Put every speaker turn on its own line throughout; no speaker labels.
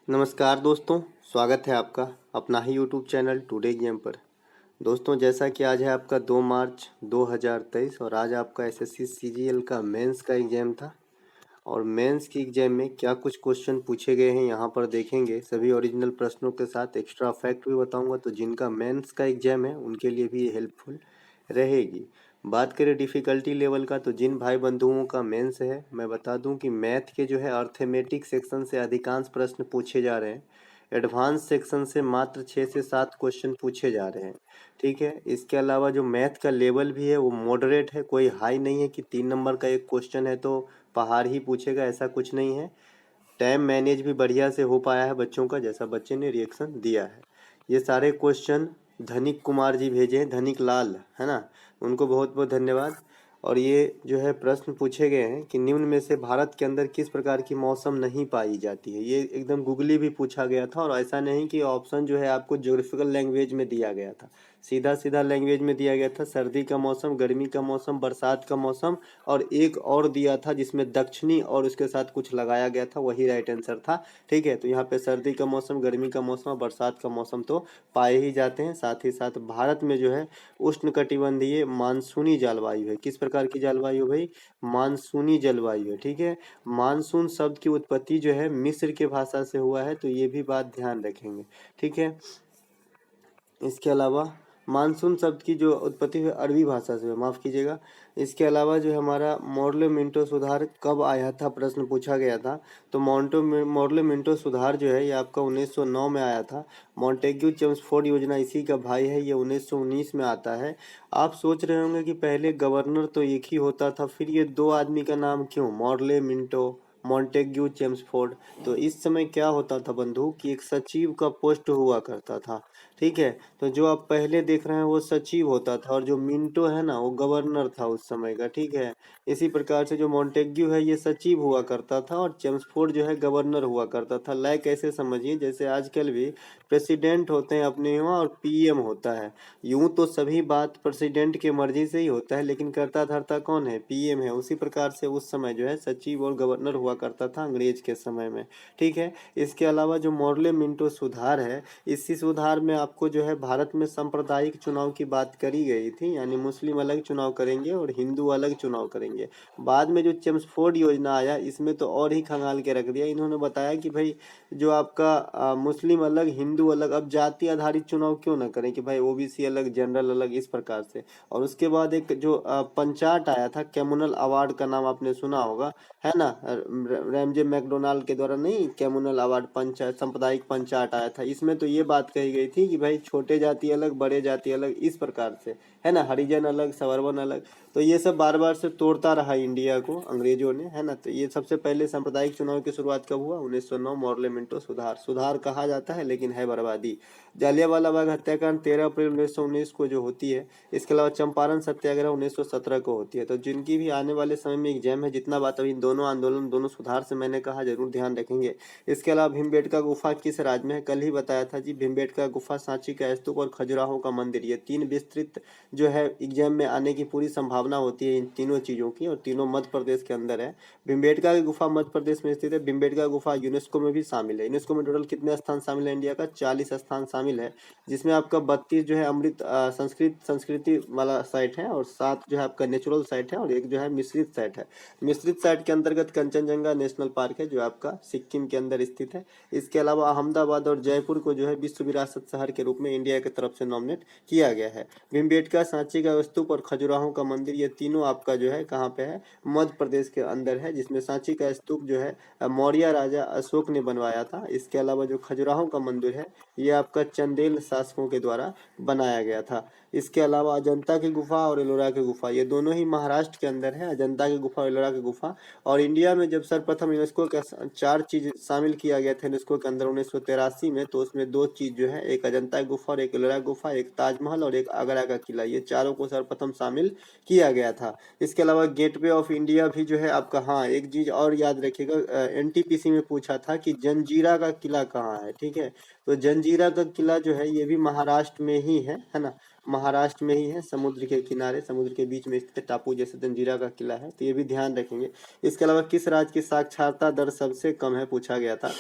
नमस्कार दोस्तों, स्वागत है आपका अपना ही यूट्यूब चैनल टुडे गेम पर। दोस्तों, जैसा कि आज है आपका 2 मार्च 2023 और आज आपका एसएससी सीजीएल का मेंस का एग्जाम था। और मेंस की एग्जाम में क्या कुछ क्वेश्चन पूछे गए हैं यहाँ पर देखेंगे, सभी ओरिजिनल प्रश्नों के साथ एक्स्ट्रा फैक्ट भी बताऊंगा, तो जिनका मेंस का एग्जाम है उनके लिए भी ये हेल्पफुल रहेगी। बात करें डिफ़िकल्टी लेवल का, तो जिन भाई बंधुओं का मेंस है, मैं बता दूं कि मैथ के जो है अर्थमेटिक सेक्शन से अधिकांश प्रश्न पूछे जा रहे हैं। एडवांस सेक्शन से मात्र 6 से 7 क्वेश्चन पूछे जा रहे हैं। ठीक है, इसके अलावा जो मैथ का लेवल भी है वो मॉडरेट है, कोई हाई नहीं है कि 3 नंबर का एक क्वेश्चन है तो पहाड़ ही पूछेगा, ऐसा कुछ नहीं है। टाइम मैनेज भी बढ़िया से हो पाया है बच्चों का, जैसा बच्चे ने रिएक्शन दिया है। ये सारे क्वेश्चन धनिक कुमार जी भेजे हैं, धनिक लाल है ना, उनको बहुत बहुत धन्यवाद। और ये जो है प्रश्न पूछे गए हैं कि निम्न में से भारत के अंदर किस प्रकार की मौसम नहीं पाई जाती है। ये एकदम गूगली भी पूछा गया था, और ऐसा नहीं कि ऑप्शन जो है आपको ज्योग्राफिकल लैंग्वेज में दिया गया था, सीधा सीधा लैंग्वेज में दिया गया था। सर्दी का मौसम, गर्मी का मौसम, बरसात का मौसम, और एक और दिया था जिसमें दक्षिणी और उसके साथ कुछ लगाया गया था, वही राइट आंसर था। ठीक है, तो यहाँ पे सर्दी का मौसम, गर्मी का मौसम और बरसात का मौसम तो पाए ही जाते हैं। साथ ही साथ भारत में जो है उष्णकटिबंधीय मानसूनी जलवायु है। किस प्रकार की जलवायु भाई? मानसूनी जलवायु है। ठीक है, मानसून शब्द की उत्पत्ति जो है मिस्र के भाषा से हुआ है, तो ये भी बात ध्यान रखेंगे। ठीक है, इसके अलावा मानसून शब्द की जो उत्पत्ति है अरबी भाषा से, माफ़ कीजिएगा। इसके अलावा जो हमारा मॉडल मिंटो सुधार कब आया था, प्रश्न पूछा गया था। तो मॉडल मिंटो सुधार जो है ये आपका 1909 में आया था। मॉन्टेग्यू चेम्सफोर्ड योजना इसी का भाई है, ये 1919 में आता है। आप सोच रहे होंगे कि पहले गवर्नर तो एक ही होता था, फिर ये दो आदमी का नाम क्यों, मॉडले मिंटो मॉन्टेग्यू चेम्सफोर्ड। तो इस समय क्या होता था बंधु कि एक सचिव का पोस्ट हुआ करता था। ठीक है, तो जो आप पहले देख रहे हैं वो सचिव होता था, और जो मिंटो है ना वो गवर्नर था उस समय का। ठीक है, इसी प्रकार से जो मॉन्टेग्यू है ये सचिव हुआ करता था, और चेम्सफोर्ड जो है गवर्नर हुआ करता था। लाइक ऐसे समझिए जैसे आजकल भी प्रेसिडेंट होते हैं अपने यहाँ और पीएम होता है। यूं तो सभी बात प्रेसिडेंट के मर्जी से ही होता है, लेकिन करता धरता कौन है? पीएम है। उसी प्रकार से उस समय जो है सचिव और गवर्नर हुआ करता था अंग्रेज के समय में। ठीक है, इसके अलावा जो मॉडले मिंटो सुधार है, इसी सुधार में आपको जो है भारत में सांप्रदायिक चुनाव की बात करी गई थी, यानी मुस्लिम अलग चुनाव करेंगे और हिंदू अलग चुनाव करेंगे। बाद में जो चेम्सफोर्ड योजना आया इसमें तो और ही खंगाल के रख दिया। इन्होंने बताया कि भाई जो आपका मुस्लिम अलग हिंदू अलग, अब जाति आधारित चुनाव क्यों ना करें कि भाई ओबीसी अलग जनरल अलग, इस प्रकार से। और उसके बाद एक जो पंचाट आया था, कैमुनल अवार्ड का नाम आपने सुना होगा, है ना, रैमजे मैकडोनाल्ड के द्वारा, नहीं, कैमुनल अवार्ड पंचायत सांप्रदायिक पंचाट आया था। इसमें तो ये बात कही गई थी कि भाई छोटे जाति अलग बड़े जाति अलग, इस प्रकार से, है ना, हरिजन अलग सवर्णन अलग। तो ये सब बार बार से तोड़ता रहा इंडिया को अंग्रेजों ने, है ना। तो ये सबसे पहले सांप्रदायिक चुनाव की शुरुआत कब हुआ? 1909 मॉडल मिंटो सुधार। सुधार कहा जाता है लेकिन है बर्बादी। जालियांवाला बाग हत्याकांड 13 अप्रैल 1919 को जो होती है। इसके अलावा चंपारण सत्याग्रह 1917 को होती है। तो जिनकी भी आने वाले समय में एग्जाम है, जितना बात अभी दोनों आंदोलन दोनों सुधार से मैंने कहा, जरूर ध्यान रखेंगे। इसके अलावा भीमबेटका गुफा किस राज्य में है? कल ही बताया था जी, भीमबेटका गुफा, सांची का स्तूप और खजुराहो का मंदिर, ये तीन विस्तृत जो है एग्जाम में आने की पूरी संभावना होती है इन तीनों चीज़ों की, और तीनों मध्य प्रदेश के अंदर है। भीमबेटका की गुफा मध्य प्रदेश में स्थित है। भीमबेटका गुफा यूनेस्को में भी शामिल है। यूनेस्को में टोटल कितने स्थान शामिल है इंडिया का? 40 स्थान शामिल है, जिसमें आपका 32 जो है अमृत संस्कृति वाला साइट है, और 7 जो है आपका नेचुरल साइट है, और एक जो है मिश्रित साइट है। मिश्रित साइट के अंतर्गत कंचनजंगा नेशनल पार्क है जो आपका सिक्किम के अंदर स्थित है। इसके अलावा अहमदाबाद और जयपुर को जो है विश्व विरासत शहर के रूप में इंडिया की तरफ से नॉमिनेट किया गया है। भीमबेटका, सांची का स्तूप और खजुराहो का मंदिर, ये तीनों आपका जो है कहाँ पे है? मध्य प्रदेश के अंदर है, जिसमें सांची का स्तूप जो है मौर्य राजा अशोक ने बनवाया था। इसके अलावा जो खजुराहो का मंदिर है ये आपका चंदेल शासकों के द्वारा बनाया गया था। इसके अलावा अजंता की गुफा और एलोरा की गुफा, ये दोनों ही महाराष्ट्र के अंदर है, अजंता की गुफा और एलोरा की गुफा। और इंडिया में जब सर्वप्रथम यूनेस्को का 4 चीज शामिल किया गया था यूनेस्को के अंदर 1983 में, तो उसमें 2 चीज जो है, एक अजंता गुफा और एक एलोरा गुफा, एक ताजमहल और एक आगरा का किला, ये चारों को सर्वप्रथम शामिल किया गया था। इसके अलावा गेटवे ऑफ इंडिया भी जो है आपका, हाँ एक चीज और याद रखिएगा, एनटीपीसी में पूछा था कि जंजीरा का किला कहाँ है। ठीक है, तो जंजीरा का किला जो है ये भी महाराष्ट्र में ही है ना, महाराष्ट्र में ही है, समुद्र के किनारे, समुद्र के बीच में स्थित टापू जैसे जंजीरा का किला है, तो ये भी ध्यान रखेंगे। इसके अलावा किस राज्य की साक्षरता दर सबसे कम है, पूछा गया था।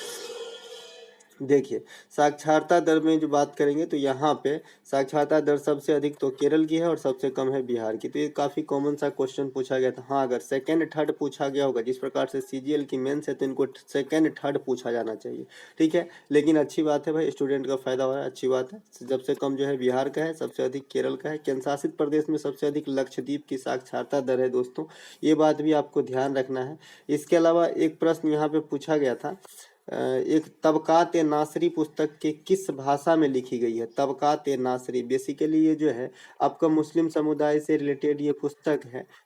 देखिए, साक्षरता दर में जो बात करेंगे तो यहाँ पे साक्षरता दर सबसे अधिक तो केरल की है और सबसे कम है बिहार की। तो ये काफ़ी कॉमन सा क्वेश्चन पूछा गया था। हाँ, अगर सेकंड थर्ड पूछा गया होगा, जिस प्रकार से सीजीएल की मेंस है, तो इनको सेकंड थर्ड पूछा जाना चाहिए, ठीक है। लेकिन अच्छी बात है भाई, स्टूडेंट का फायदा हो रहा है, अच्छी बात है। सबसे कम जो है बिहार का है, सबसे अधिक केरल का है। केंद्र शासित प्रदेश में सबसे अधिक लक्षद्वीप की साक्षरता दर है दोस्तों, ये बात भी आपको ध्यान रखना है। इसके अलावा एक प्रश्न यहाँ पे पूछा गया था, एक तबकात ए नासरी पुस्तक के किस भाषा में लिखी गई है। तबकात ए नासरी बेसिकली ये जो है आपका मुस्लिम समुदाय से रिलेटेड ये पुस्तक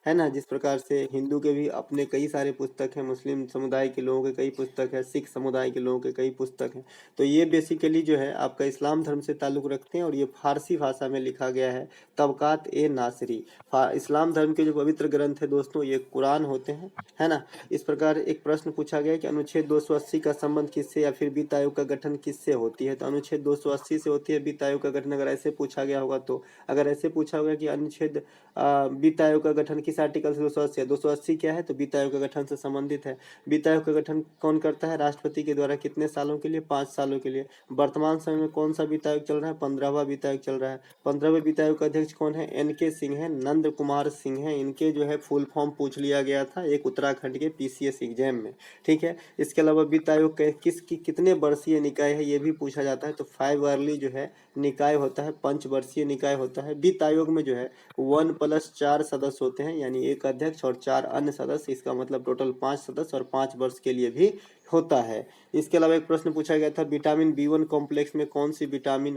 है ना। जिस प्रकार से हिंदू के भी अपने कई सारे पुस्तक हैं, मुस्लिम समुदाय के लोगों के कई पुस्तक है, सिख समुदाय के लोगों के कई पुस्तक हैं। तो ये बेसिकली जो है आपका इस्लाम धर्म से ताल्लुक़ रखते हैं और ये फारसी भाषा में लिखा गया है, तबकात ए नासरी। इस्लाम धर्म के जो पवित्र ग्रंथ है दोस्तों, ये कुरान होते हैं, है ना। इस प्रकार एक प्रश्न पूछा गया कि अनुच्छेद 280 का संबंध किससे या फिर वित्त आयोग का गठन किससे होती है। तो अनुच्छेद 280 से होती है वित्त आयोग का गठन। अगर ऐसे पूछा गया होगा तो, अगर ऐसे पूछा होगा कि अनुच्छेद वित्त आयोग का गठन किस आर्टिकल से 280 है, 280 क्या है तो वित्त आयोग का गठन से संबंधित है। वित्त आयोग का गठन कौन करता है, राष्ट्रपति के द्वारा। कितने सालों के लिए, 5 सालों के लिए। वर्तमान समय में कौन सा वित्त आयोग चल रहा है, 15वां वित्त आयोग चल रहा है। 15वें वित्त आयोग का अध्यक्ष कौन है, NK सिंह है, नंद कुमार सिंह है। इनके जो है फुल फॉर्म पूछ लिया गया था एक उत्तराखंड के PCS एग्जाम में, ठीक है। इसके अलावा वित्त आयोग किसकी कितने वर्षीय निकाय है, ये भी पूछा जाता है। तो 5 ईयरली जो है निकाय होता है, पंचवर्षीय निकाय होता है। वित्त आयोग में जो है 1+4 सदस्य होते हैं, यानी एक अध्यक्ष और 4 अन्य सदस्य। इसका मतलब टोटल 5 सदस्य और 5 वर्ष के लिए भी होता है। इसके अलावा एक प्रश्न पूछा गया था, विटामिन B1 कॉम्प्लेक्स में कौन सी विटामिन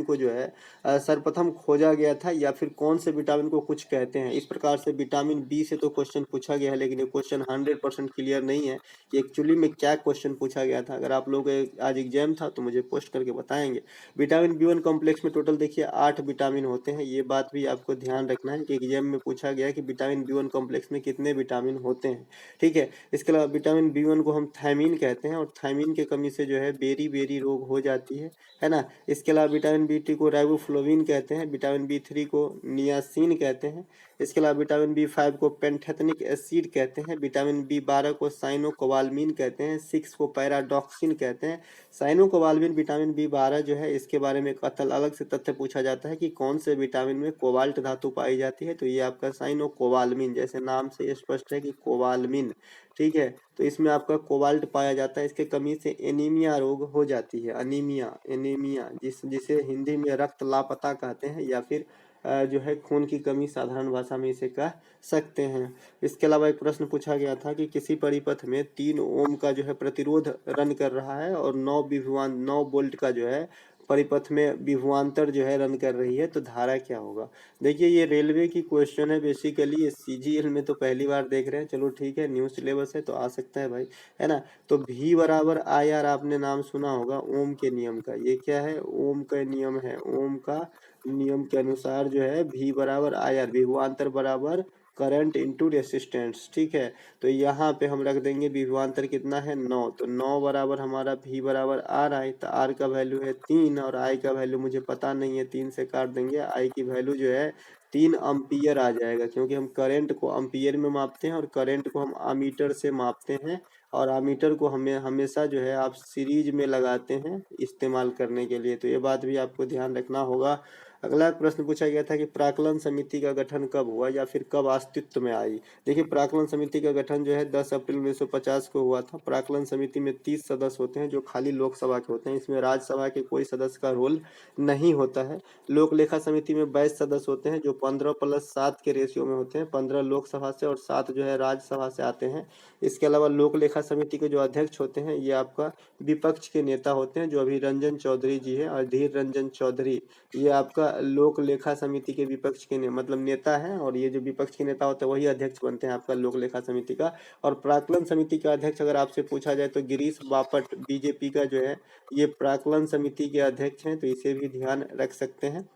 को जो है सर्वप्रथम खोजा गया था, या फिर कौन से विटामिन को कुछ कहते हैं। इस प्रकार से विटामिन B से तो क्वेश्चन पूछा गया है, लेकिन ये क्वेश्चन 100% क्लियर नहीं है कि एक्चुअली में क्या क्वेश्चन पूछा गया था। अगर आप लोग आज एग्जाम था तो मुझे पोस्ट करके बताएंगे। विटामिन B1 कॉम्प्लेक्स में टोटल देखिए 8 विटामिन होते हैं। ये बात भी आपको ध्यान रखना है कि एग्जाम में पूछा गया है कि विटामिन B1 कॉम्प्लेक्स में कितने विटामिन होते हैं, ठीक है। इसके अलावा विटामिन B1 को हम थायमीन कहते हैं, और थायमीन की कमी से जो है बेरी रोग हो जाती है ना। इसके अलावा विटामिन B2 को राइबोफ्लोविन कहते हैं, विटामिन B3 को नियासिन कहते हैं। इसके अलावा विटामिन B5 को पेंथेथनिक एसिड कहते हैं, विटामिन B12 को साइनोकोबाल्मिन कहते हैं, 6 को पैराडॉक्सिन कहते हैं। साइनोकोबाल्मिन विटामिन B12 जो है, इसके बारे में एक अलग से तथ्य पूछा जाता है कि कौन से विटामिन में कोबाल्ट धातु पाई जाती है। तो ये आपका साइनोकोबाल्मिन, जैसे नाम से स्पष्ट है कि कोबाल्मिन, ठीक है। तो इसमें आपका कोबाल्ट पाया जाता है। इसके कमी से एनीमिया रोग हो जाती है, एनीमिया जिसे हिंदी में रक्त लापता कहते हैं, या फिर जो है खून की कमी, साधारण भाषा में इसे कह सकते हैं। इसके अलावा एक प्रश्न पूछा गया था कि किसी परिपथ में 3 ओम का जो है प्रतिरोध रन कर रहा है और 9 वोल्ट का जो है परिपथ में विभवांतर जो है रन कर रही है, तो धारा क्या होगा। देखिए, ये रेलवे की क्वेश्चन है बेसिकली, ये CGL में तो पहली बार देख रहे हैं। चलो ठीक है, न्यू सिलेबस है तो आ सकता है भाई, है ना। तो V बराबर IR आपने नाम सुना होगा ओम के नियम का। ये क्या है, ओम का नियम है। ओम का नियम के अनुसार जो है V बराबर IR, विभवांतर बराबर करंट इंटू रेसिस्टेंस, ठीक है। तो यहाँ पे हम रख देंगे विभवांतर कितना है, 9। तो 9 बराबर हमारा V बराबर R आई। तो R का वैल्यू है 3 और I का वैल्यू मुझे पता नहीं है, 3 से काट देंगे। I की वैल्यू जो है 3 अम्पियर आ जाएगा, क्योंकि हम करंट को अम्पियर में मापते हैं और करंट को हम अमीटर से मापते हैं। और अमीटर को हमें हमेशा जो है आप सीरीज में लगाते हैं इस्तेमाल करने के लिए। तो ये बात भी आपको ध्यान रखना होगा। अगला प्रश्न पूछा गया था कि प्राक्कलन समिति का गठन कब हुआ या फिर कब अस्तित्व में आई। देखिए, प्राक्कलन समिति का गठन जो है 10 अप्रैल 1950 को हुआ था। प्राक्कलन समिति में 30 सदस्य होते हैं जो खाली लोकसभा के होते हैं। इसमें राज्यसभा के कोई सदस्य का रोल नहीं होता है। लोक लेखा समिति में 22 सदस्य होते हैं जो 15+7 के रेशियो में होते हैं। 15 लोकसभा से और 7 जो है राज्यसभा से आते हैं। इसके अलावा लोक लेखा समिति के जो अध्यक्ष होते हैं ये आपका विपक्ष के नेता होते हैं, जो अभी रंजन चौधरी जी है, अधीर रंजन चौधरी। ये आपका लोक लेखा समिति के विपक्ष के मतलब नेता है, और ये जो विपक्ष के नेता होते हैं वही अध्यक्ष बनते हैं आपका लोक लेखा समिति का। और प्राक्कलन समिति का अध्यक्ष अगर आपसे पूछा जाए तो गिरीश बापट BJP का जो है ये प्राक्कलन समिति के अध्यक्ष हैं, तो इसे भी ध्यान रख सकते हैं।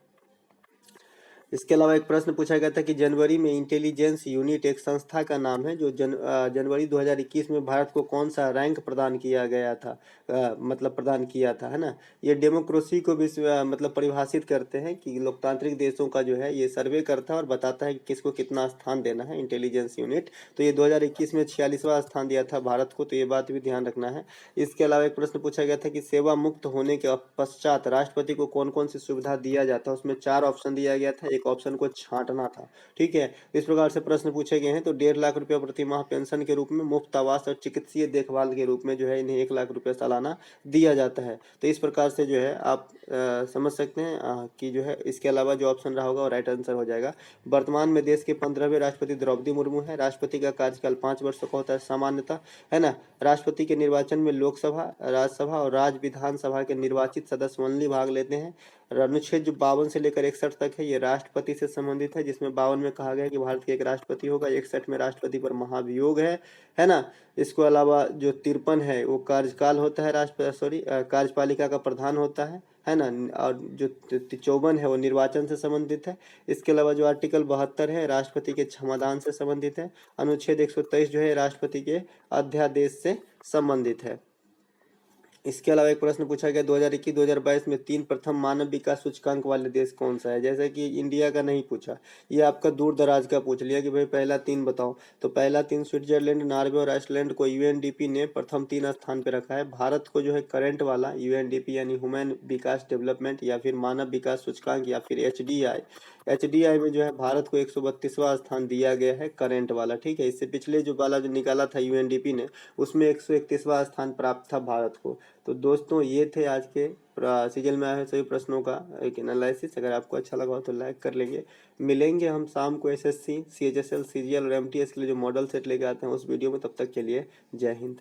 इसके अलावा एक प्रश्न पूछा गया था कि जनवरी में इंटेलिजेंस यूनिट एक संस्था का नाम है जो जनवरी 2021 में भारत को कौन सा रैंक प्रदान किया गया था, मतलब प्रदान किया था, है ना। ये डेमोक्रेसी को भी मतलब परिभाषित करते हैं कि लोकतांत्रिक देशों का जो है ये सर्वे करता है और बताता है कि किसको कितना स्थान देना है इंटेलिजेंस यूनिट। तो ये 2021 में 46वां स्थान दिया था भारत को, तो ये बात भी ध्यान रखना है। इसके अलावा एक प्रश्न पूछा गया था कि सेवा मुक्त होने के पश्चात राष्ट्रपति को कौन कौन सी सुविधा दिया जाता है, उसमें 4 ऑप्शन दिया गया था, एक ऑप्शन को छांटना था। ठीक है, इस प्रकार से प्रश्न पूछे गए हैं। तो 1.5 लाख रुपया प्रति माह पेंशन के रूप में, मुफ्त आवास और चिकित्सीय देखभाल के रूप में जो है इन्हें 1 लाख रुपया सालाना दिया जाता है। तो इस प्रकार से जो है आप समझ सकते हैं कि जो है इसके अलावा जो ऑप्शन रहा होगा वो राइट आंसर हो जाएगा। वर्तमान में देश के 15वें राष्ट्रपति द्रौपदी मुर्मू है। राष्ट्रपति का कार्यकाल 5 वर्षों का होता है सामान्यतः, है ना। राष्ट्रपति के निर्वाचन में लोकसभा, राज्यसभा और राज्य विधानसभा के निर्वाचित सदस्य ओनली भाग लेते हैं। अनुच्छेद जो 52 से लेकर 61 तक है ये राष्ट्रपति से संबंधित है, जिसमें 52 में कहा गया है कि भारत के एक राष्ट्रपति होगा, 61 में राष्ट्रपति पर महाभियोग है ना। इसके अलावा जो 53 है वो कार्यकाल होता है, कार्यपालिका का प्रधान होता है ना। और जो 54 है वो निर्वाचन से संबंधित है। इसके अलावा जो आर्टिकल 72 है राष्ट्रपति के क्षमादान से संबंधित है। अनुच्छेद 123 जो है राष्ट्रपति के अध्यादेश से संबंधित है। इसके अलावा एक प्रश्न पूछा गया 2021-2022 में 3 प्रथम मानव विकास सूचकांक वाले देश कौन सा है। जैसे कि इंडिया का नहीं पूछा, ये आपका दूर दराज का पूछ लिया कि भाई पहला 3 बताओ। तो पहला 3 स्विट्जरलैंड, नॉर्वे और आइसलैंड को यूएनडीपी ने प्रथम 3 स्थान पर रखा है। भारत को जो है करंट वाला यूएनडीपी यानी ह्यूमन विकास डेवलपमेंट या फिर मानव विकास सूचकांक या फिर एचडीआई में जो है भारत को 132वां स्थान दिया गया है करंट वाला। ठीक है, इससे पिछले जो वाला जो निकाला था यूएनडीपी ने उसमें 131वां स्थान प्राप्त था भारत को। तो दोस्तों ये थे आज के सीजन में आए हुए सभी प्रश्नों का एक एनालिसिस। अगर आपको अच्छा लगा हो तो लाइक कर लेंगे। मिलेंगे हम शाम को एसएससी, सीएचएसएल, सीजीएल और एमटीएस के लिए जो मॉडल सेट लेके आते हैं उस वीडियो में। तब तक के लिए जय हिंद।